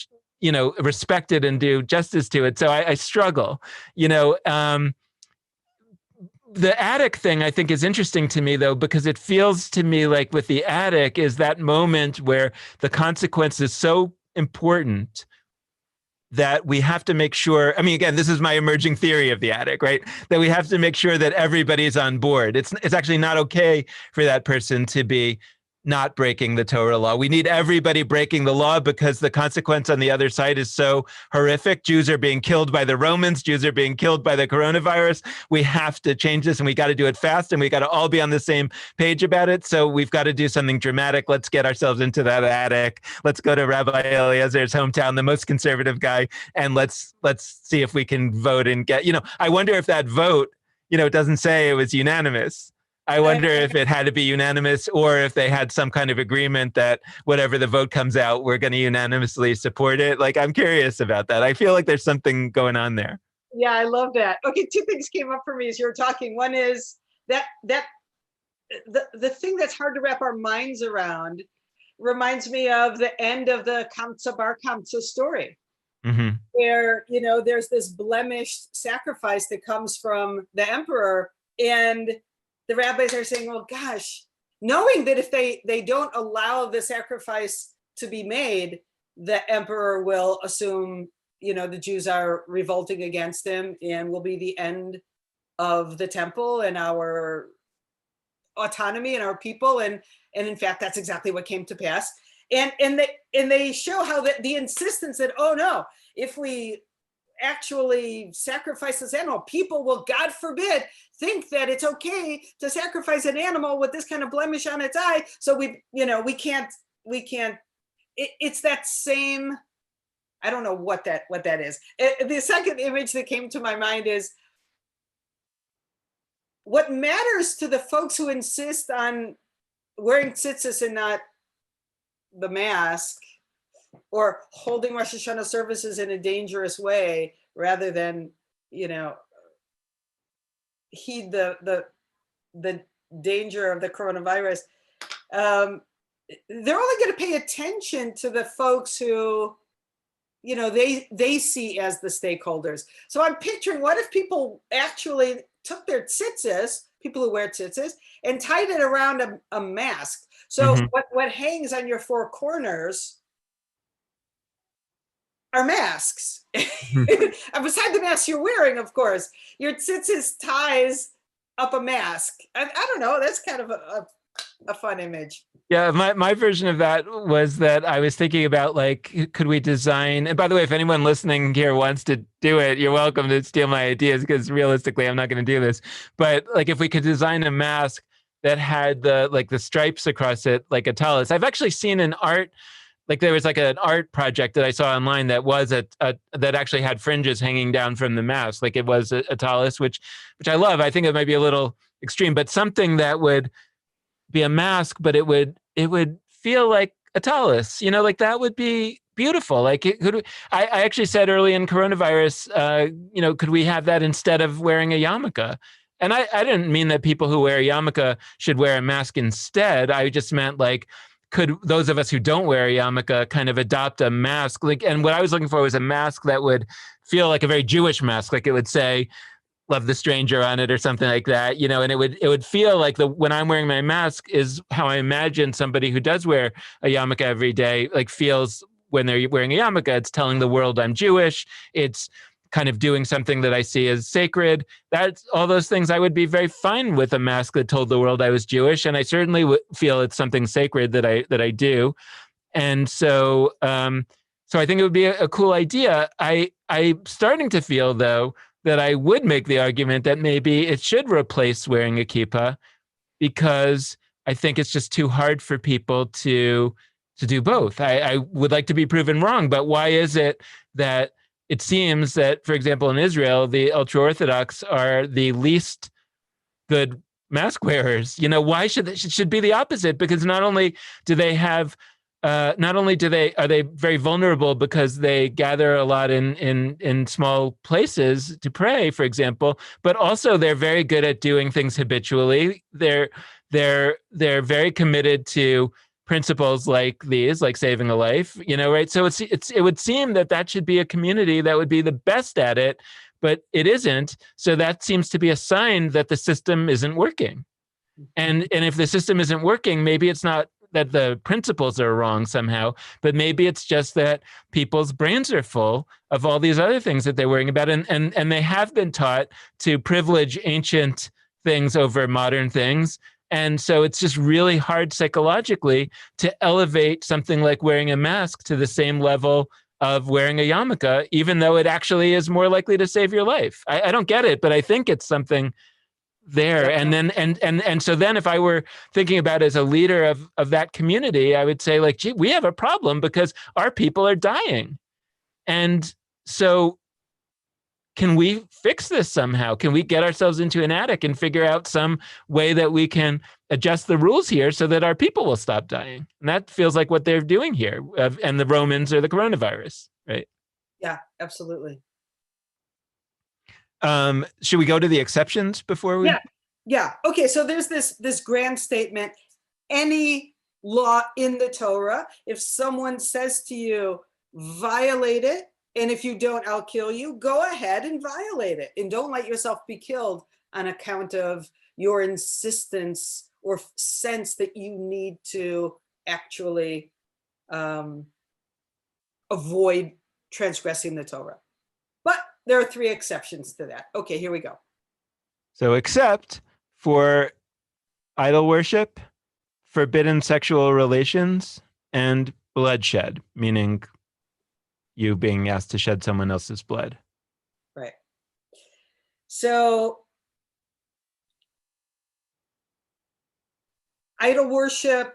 respect it and do justice to it. So I struggle, the attic thing I think is interesting to me, though, because it feels to me like with the attic is that moment where the consequence is so important that we have to make sure, I mean, again, this is my emerging theory of the attic, right? That we have to make sure that everybody's on board. It's actually not okay for that person to be not breaking the Torah law. We need everybody breaking the law, because the consequence on the other side is so horrific. Jews are being killed by the Romans. Jews are being killed by the coronavirus. We have to change this, and we got to do it fast, and we got to all be on the same page about it. So we've got to do something dramatic. Let's get ourselves into that attic. Let's go to Rabbi Eliezer's hometown, the most conservative guy, and let's see if we can vote and get, I wonder if that vote, it doesn't say it was unanimous. I wonder if it had to be unanimous, or if they had some kind of agreement that whatever the vote comes out, we're going to unanimously support it. Like, I'm curious about that. I feel like there's something going on there. Yeah, I love that. Okay, 2 things came up for me as you were talking. One is that the thing that's hard to wrap our minds around reminds me of the end of the Kamsa Bar Kamsa story. Mm-hmm. Where, there's this blemished sacrifice that comes from the emperor, and the rabbis are saying, well, gosh, knowing that if they don't allow the sacrifice to be made, the emperor will assume, the Jews are revolting against him, and will be the end of the temple and our autonomy and our people. And in fact, that's exactly what came to pass. And they show how the insistence that, oh no, if we actually sacrifice this animal, people will, God forbid, think that it's okay to sacrifice an animal with this kind of blemish on its eye. So we can't, it's that same, I don't know what that is. The second image that came to my mind is what matters to the folks who insist on wearing tzitzis and not the mask, or holding Rosh Hashanah services in a dangerous way rather than, heed the danger of the coronavirus. They're only going to pay attention to the folks who, they see as the stakeholders. So I'm picturing, what if people actually took their tzitzis, people who wear tzitzis, and tied it around a mask. So what hangs on your four corners are masks. And beside the mask you're wearing, of course, your tzitzis ties up a mask. I don't know, that's kind of a fun image. Yeah, my version of that was that I was thinking about, like, could we design, and by the way, if anyone listening here wants to do it, you're welcome to steal my ideas, because realistically, I'm not going to do this. But like, if we could design a mask that had the stripes across it, like a tallis. I've actually seen an art, like there was like an art project that I saw online that was that actually had fringes hanging down from the mask. Like it was a tallis, which I love. I think it might be a little extreme, but something that would be a mask, but it would feel like a tallis, like that would be beautiful. Like I actually said early in coronavirus, could we have that instead of wearing a yarmulke? And I didn't mean that people who wear a yarmulke should wear a mask instead. I just meant, like, could those of us who don't wear a yarmulke kind of adopt a mask? Like, and what I was looking for was a mask that would feel like a very Jewish mask. Like it would say, "Love the stranger" on it or something like that, and it would feel like when I'm wearing my mask is how I imagine somebody who does wear a yarmulke every day, like, feels when they're wearing a yarmulke. It's telling the world I'm Jewish. It's kind of doing something that I see as sacred. That's all those things. I would be very fine with a mask that told the world I was Jewish. And I certainly would feel it's something sacred that I do. And so, so I think it would be a cool idea. I'm starting to feel, though, that I would make the argument that maybe it should replace wearing a kippah, because I think it's just too hard for people to do both. I would like to be proven wrong, but why is it that it seems that, for example, in Israel, the ultra-Orthodox are the least good mask wearers? Why should be the opposite? Because not only are they very vulnerable because they gather a lot in small places to pray, for example, but also they're very good at doing things habitually. They're very committed to principles like these, like saving a life, right? So it would seem that should be a community that would be the best at it, but it isn't. So that seems to be a sign that the system isn't working. And if the system isn't working, maybe it's not that the principles are wrong somehow, but maybe it's just that people's brains are full of all these other things that they're worrying about. And they have been taught to privilege ancient things over modern things. And so it's just really hard psychologically to elevate something like wearing a mask to the same level of wearing a yarmulke, even though it actually is more likely to save your life. I don't get it, but I think it's something there. And then and so then if I were thinking about it as a leader of that community, I would say, like, gee, we have a problem because our people are dying. And so can we fix this somehow? Can we get ourselves into an attic and figure out some way that we can adjust the rules here so that our people will stop dying? And that feels like what they're doing here. And the Romans or the coronavirus, right? Yeah, absolutely. Should we go to the exceptions before we? Yeah. Okay. So there's this grand statement. Any law in the Torah, if someone says to you, violate it, and if you don't, I'll kill you, go ahead and violate it. And don't let yourself be killed on account of your insistence or sense that you need to actually avoid transgressing the Torah. But there are 3 exceptions to that. Okay, here we go. So except for idol worship, forbidden sexual relations, and bloodshed, meaning you being asked to shed someone else's blood. Right. So idol worship,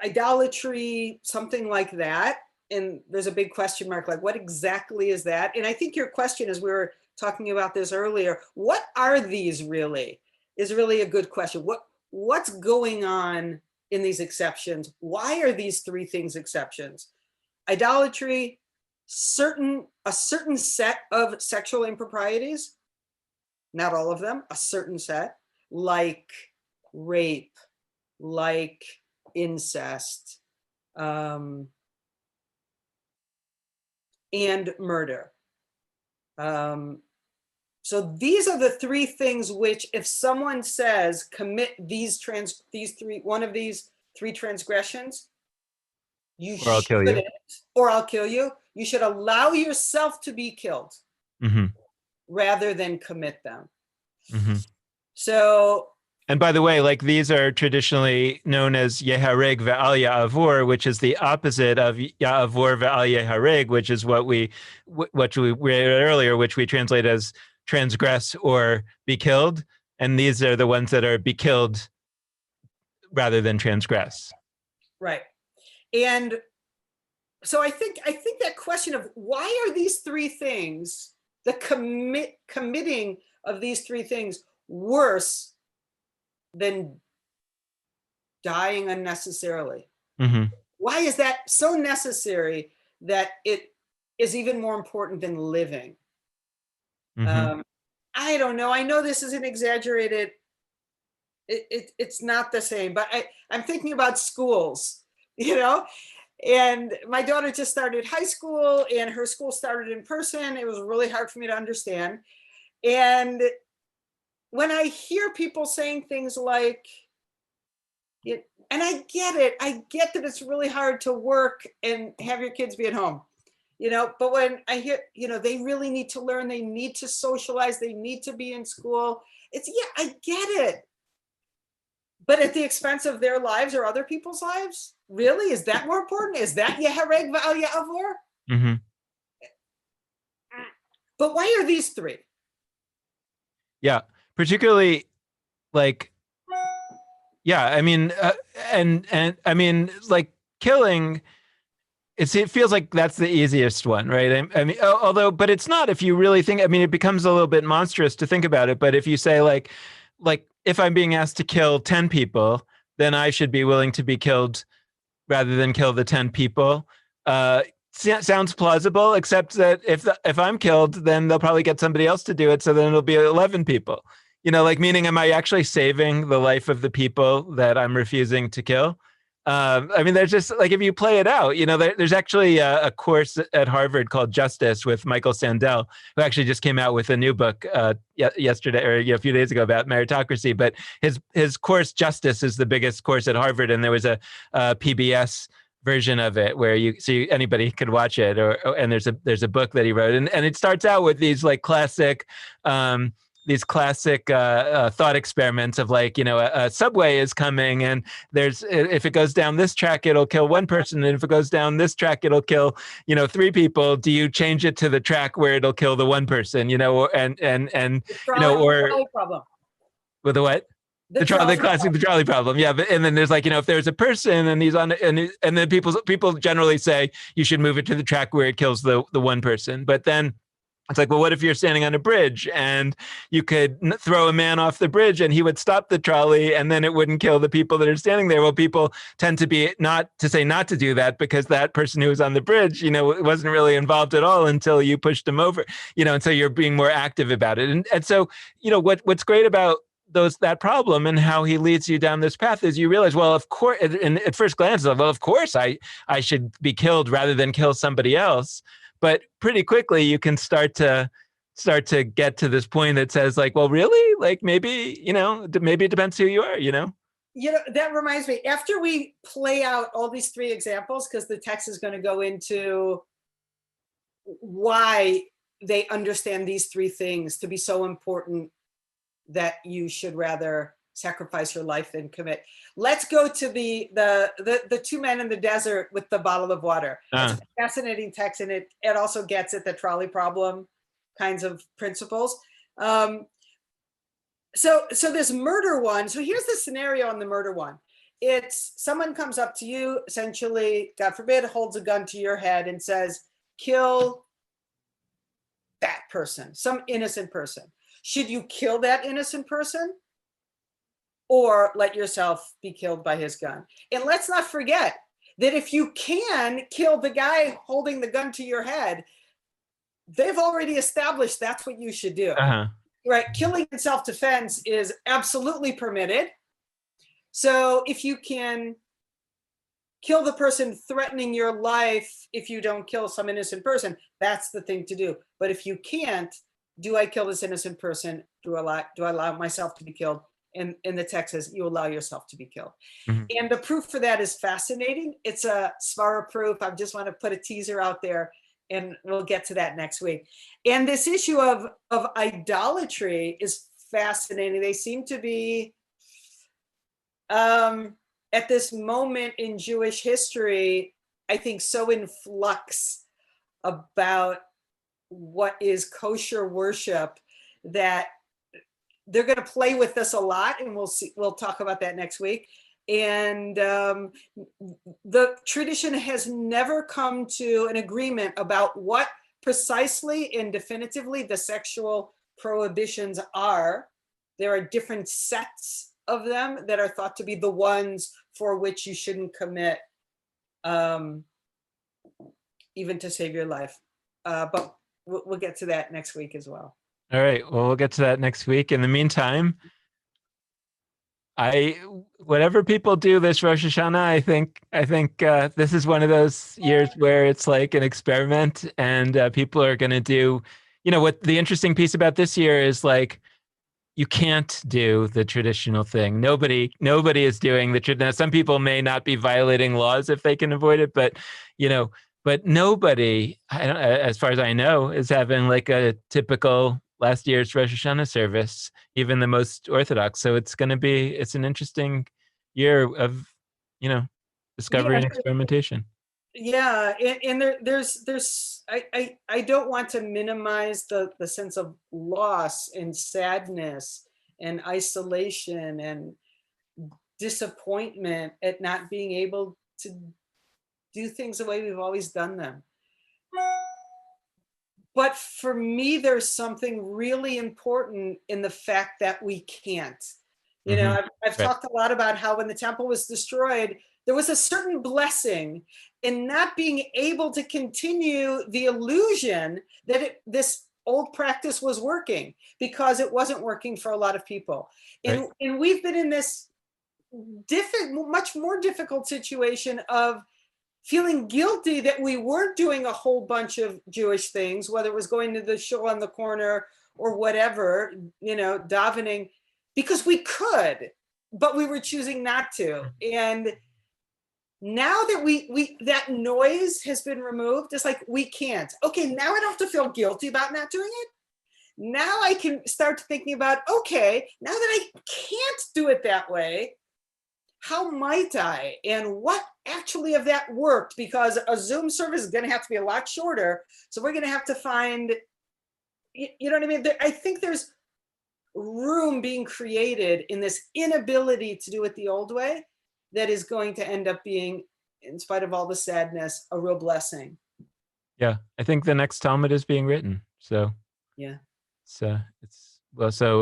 idolatry, something like that. And there's a big question mark, like, what exactly is that? And I think your question, as we were talking about this earlier, what are these really? is really a good question. What's going on in these exceptions? Why are these three things exceptions? Idolatry, a certain set of sexual improprieties, not all of them, a certain set, like rape, like incest, and murder. So these are the three things which, if someone says commit one of these three transgressions, you Or I'll kill you. shouldn't, or I'll kill you. You should allow yourself to be killed rather than commit them. So, and by the way, like these are traditionally known as Yehareg ve'al Ya'avor, which is the opposite of Ya'avor ve'al Yehareg, which is what we read earlier, which we translate as transgress or be killed. And these are the ones that are be killed rather than transgress. Right. And so I think that question of why are these three things, the committing of these three things, worse than dying unnecessarily? Why is that so necessary that it is even more important than living? I don't know. I know this is an exaggerated, it's not the same, but I'm thinking about schools, and my daughter just started high school and her school started in person. It was really hard for me to understand. And when I hear people saying things like, and I get it, I get that it's really hard to work and have your kids be at home, but when I hear, they really need to learn, they need to socialize, they need to be in school. I get it. But at the expense of their lives or other people's lives? Really? Is that more important? Is that Yehareg ve'al Ya'avor? But why are these three? Yeah, particularly like, I mean, and I mean, like killing, it feels like that's the easiest one, right? I mean, although, but it's not if you really think, I mean, it becomes a little bit monstrous to think about it. But if you say like if I'm being asked to kill 10 people, then I should be willing to be killed rather than kill the 10 people. Sounds plausible, except that if I'm killed, then they'll probably get somebody else to do it. So then it'll be 11 people, meaning am I actually saving the life of the people that I'm refusing to kill? I mean, there's just like, if you play it out, there's actually a course at Harvard called Justice with Michael Sandel, who actually just came out with a new book yesterday or a few days ago about meritocracy. But his course Justice is the biggest course at Harvard, and there was a PBS version of it where anybody could watch it, and there's a book that he wrote, and it starts out with these like classic thought experiments of like, a subway is coming and if it goes down this track, it'll kill one person. And if it goes down this track, it'll kill, 3 people. Do you change it to the track where it'll kill the one person, or problem. With the what? The trolley problem. Yeah. But, and then there's like, if there's a person and he's on and then people generally say you should move it to the track where it kills the one person. But then it's like, well, what if you're standing on a bridge and you could throw a man off the bridge and he would stop the trolley and then it wouldn't kill the people that are standing there? Well, people tend to be not to do that because that person who was on the bridge, wasn't really involved at all until you pushed him over, and so you're being more active about it. And so, what's great about that problem and how he leads you down this path is you realize, well, of course, and at first glance, well, of course I should be killed rather than kill somebody else. But pretty quickly you can start to get to this point that says like, well, really? Like maybe it depends who you are, that reminds me, after we play out all these three examples, because the text is going to go into why they understand these three things to be so important that you should rather sacrifice your life than commit. Let's go to the two men in the desert with the bottle of water. It's a fascinating text, and it also gets at the trolley problem kinds of principles. So this murder one. So here's the scenario on the murder one. It's someone comes up to you, essentially, God forbid, holds a gun to your head and says, kill that person, some innocent person. Should you kill that innocent person? or let yourself be killed by his gun. And let's not forget that if you can kill the guy holding the gun to your head, they've already established that's what you should do. Right? Killing in self-defense is absolutely permitted. So if you can kill the person threatening your life, if you don't kill some innocent person, that's the thing to do. But if you can't, do I kill this innocent person? Do I allow myself to be killed? And in the text says, you allow yourself to be killed. And the proof for that is fascinating. It's a Svara proof. I just want to put a teaser out there, and we'll get to that next week. And this issue of idolatry is fascinating. They seem to be, at this moment in Jewish history, I think so in flux about what is kosher worship that they're going to play with this a lot, and we'll talk about that next week. And the tradition has never come to an agreement about what precisely and definitively the sexual prohibitions are. There are different sets of them that are thought to be the ones for which you shouldn't commit, even to save your life. But we'll get to that next week as well. All right. Well, we'll get to that next week. In the meantime, whatever people do this Rosh Hashanah, I think this is one of those years where it's like an experiment, and people are going to do, what the interesting piece about this year is, like, you can't do the traditional thing. Nobody is doing the traditional. Some people may not be violating laws if they can avoid it, but nobody, as far as I know, is having like a typical last year's Rosh Hashanah service, even the most Orthodox. So it's an interesting year of, discovery and experimentation. Yeah, and there's I don't want to minimize the sense of loss and sadness and isolation and disappointment at not being able to do things the way we've always done them. But for me, there's something really important in the fact that we can't. I've talked a lot about how when the temple was destroyed, there was a certain blessing in not being able to continue the illusion that this old practice was working, because it wasn't working for a lot of people. And we've been in this much more difficult situation of feeling guilty that we weren't doing a whole bunch of Jewish things, whether it was going to the shul on the corner or whatever, davening, because we could, but we were choosing not to. And now that that noise has been removed, it's like, we can't. Okay, now I don't have to feel guilty about not doing it. Now I can start thinking about, okay, now that I can't do it that way, how might I? And what actually of that worked? Because a Zoom service is going to have to be a lot shorter. So we're going to have to find, you know what I mean? I think there's room being created in this inability to do it the old way that is going to end up being, in spite of all the sadness, a real blessing. Yeah, I think the next Talmud is being written. So yeah, so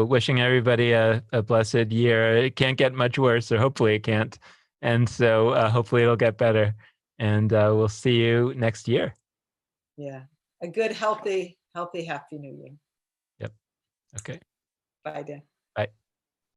wishing everybody a blessed year. It can't get much worse, or hopefully it can't. And so hopefully it'll get better. And we'll see you next year. Yeah, a good, healthy, Happy New Year. Yep. Okay. Bye, Dan.